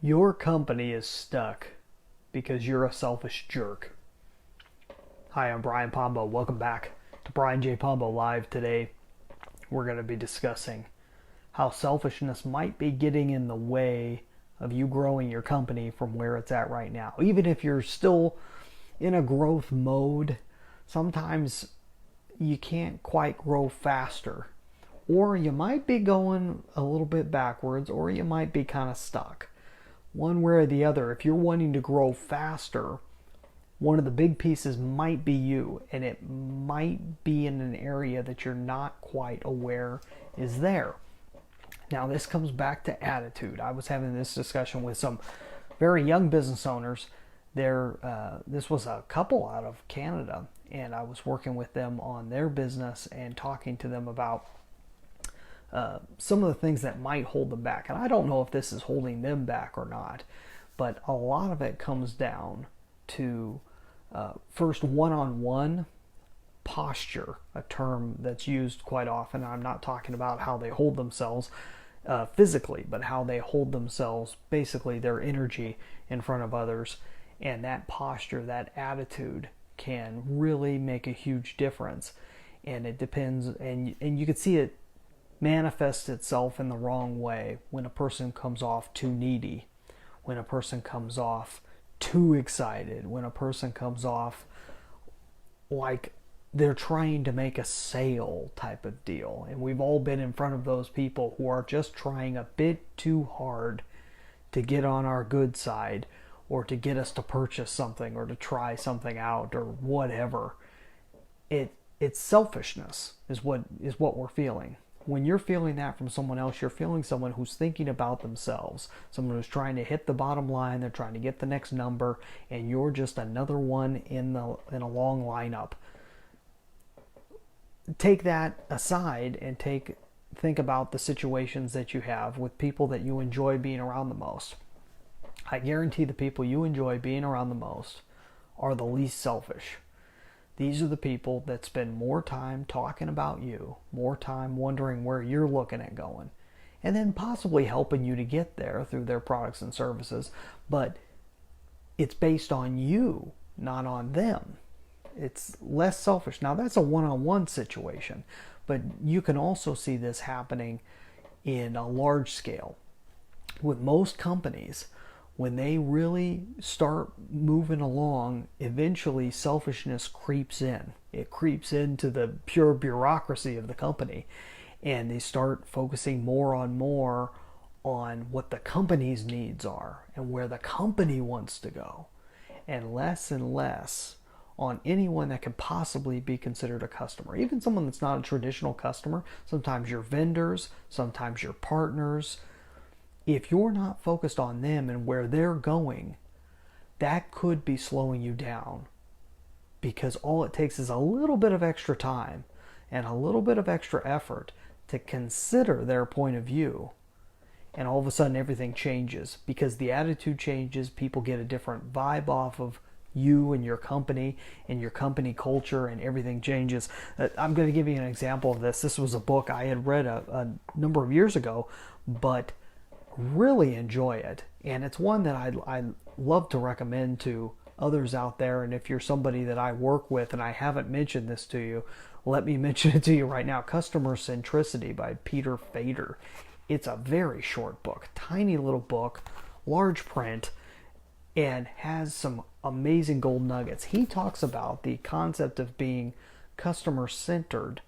Your company is stuck because you're a selfish jerk. Hi, I'm Brian Pombo. Welcome back to Brian J. Pombo Live. Today, we're going to be discussing how selfishness might be getting in the way of you growing your company from where it's at right now. Even if you're still in a growth mode, sometimes you can't quite grow faster. Or you might be going a little bit backwards, or you might be kind of stuck. One way or the other, if you're wanting to grow faster, one of the big pieces might be you, and it might be in an area that you're not quite aware is there. Now, this comes back to attitude. I was having this discussion with some very young business owners. This was a couple out of Canada, and I was working with them on their business and talking to them about some of the things that might hold them back. And I don't know if this is holding them back or not, but a lot of it comes down to first, one-on-one posture, a term that's used quite often. I'm not talking about how they hold themselves physically, but how they hold themselves, basically their energy in front of others. And that posture, that attitude can really make a huge difference. And it depends, and you can see it manifests itself in the wrong way when a person comes off too needy, when a person comes off too excited, when a person comes off like they're trying to make a sale type of deal. And we've all been in front of those people who are just trying a bit too hard to get on our good side, or to get us to purchase something, or to try something out, or whatever. It's selfishness is what we're feeling. When you're feeling that from someone else, you're feeling someone who's thinking about themselves, someone who's trying to hit the bottom line, they're trying to get the next number, and you're just another one in a long lineup. Take that aside and think about the situations that you have with people that you enjoy being around the most. I guarantee the people you enjoy being around the most are the least selfish. These are the people that spend more time talking about you, more time wondering where you're looking at going, and then possibly helping you to get there through their products and services. But it's based on you, not on them. It's less selfish. Now, that's a one-on-one situation, but you can also see this happening in a large scale. With most companies, when they really start moving along, eventually selfishness creeps in. It creeps into the pure bureaucracy of the company, and they start focusing more on what the company's needs are and where the company wants to go, and less on anyone that can possibly be considered a customer. Even someone that's not a traditional customer, sometimes your vendors, sometimes your partners. If you're not focused on them and where they're going, that could be slowing you down, because all it takes is a little bit of extra time and a little bit of extra effort to consider their point of view. And all of a sudden everything changes, because the attitude changes. People get a different vibe off of you and your company culture, and everything changes. I'm going to give you an example of this. This was a book I had read a number of years ago, but really enjoy it, and it's one that I love to recommend to others out there. And if you're somebody that I work with and I haven't mentioned this to you, let me mention it to you right now. CustomerCentricity by Peter Fader. It's a very short book, tiny little book, large print, and has some amazing gold nuggets. He talks about the concept of being customer-centered,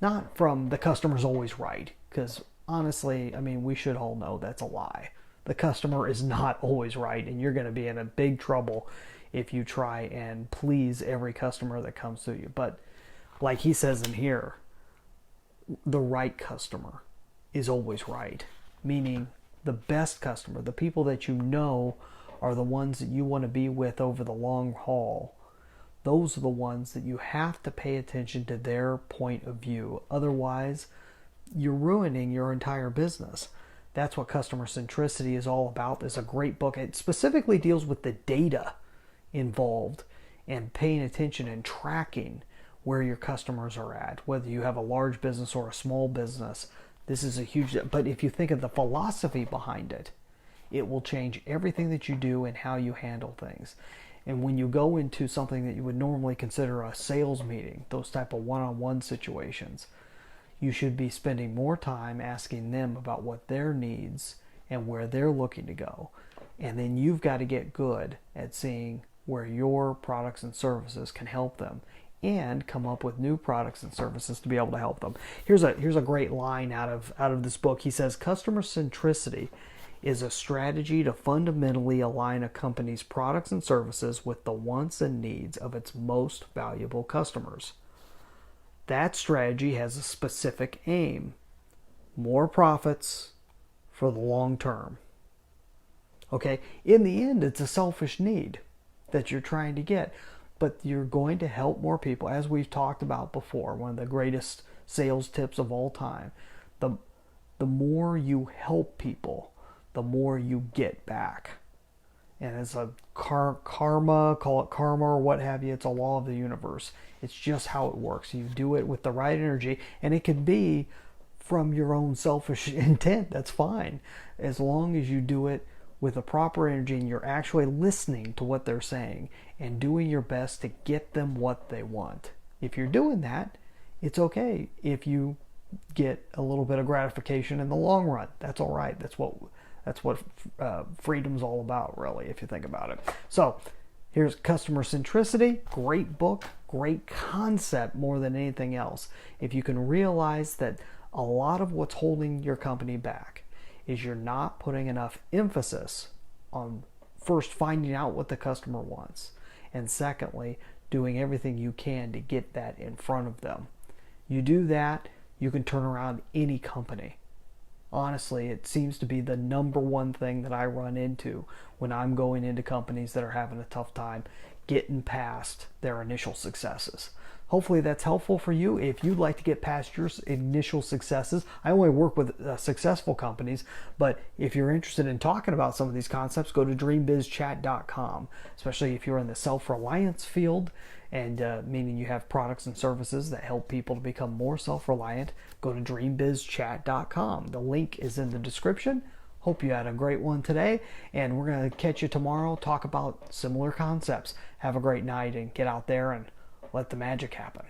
not from the customer's always right, because honestly, I mean, we should all know that's a lie. The customer is not always right, and you're going to be in a big trouble if you try and please every customer that comes to you. But like he says in here, the right customer is always right, meaning the best customer, the people that you know are the ones that you want to be with over the long haul. Those are the ones that you have to pay attention to their point of view. Otherwise, you're ruining your entire business. That's what Customer Centricity is all about. It's a great book. It specifically deals with the data involved and paying attention and tracking where your customers are at, whether you have a large business or a small business. This is a huge, but if you think of the philosophy behind it, It will change everything that you do and how you handle things. And when you go into something that you would normally consider a sales meeting, those type of one-on-one situations, you should be spending more time asking them about what their needs and where they're looking to go. And then you've got to get good at seeing where your products and services can help them and come up with new products and services to be able to help them. Here's a great line out of this book. He says, customer centricity is a strategy to fundamentally align a company's products and services with the wants and needs of its most valuable customers. That strategy has a specific aim: more profits for the long term. Okay, in the end, it's a selfish need that you're trying to get, but you're going to help more people. As we've talked about before, one of the greatest sales tips of all time, the more you help people, the more you get back. And it's a karma, call it karma or what have you, it's a law of the universe. It's just how it works. You do it with the right energy, and it can be from your own selfish intent. That's fine, as long as you do it with the proper energy and you're actually listening to what they're saying and doing your best to get them what they want. If you're doing that, it's okay if you get a little bit of gratification in the long run. That's all right. That's what freedom's all about, really, if you think about it. So here's Customer Centricity. Great book, great concept more than anything else. If you can realize that a lot of what's holding your company back is you're not putting enough emphasis on first finding out what the customer wants, and secondly, doing everything you can to get that in front of them. You do that, you can turn around any company. Honestly, it seems to be the number one thing that I run into when I'm going into companies that are having a tough time getting past their initial successes. Hopefully that's helpful for you. If you'd like to get past your initial successes, I only work with successful companies, but if you're interested in talking about some of these concepts, go to dreambizchat.com, especially if you're in the self-reliance field, and meaning you have products and services that help people to become more self-reliant. Go to dreambizchat.com. The link is in the description. Hope you had a great one today, and we're going to catch you tomorrow, talk about similar concepts. Have a great night, and get out there and let the magic happen.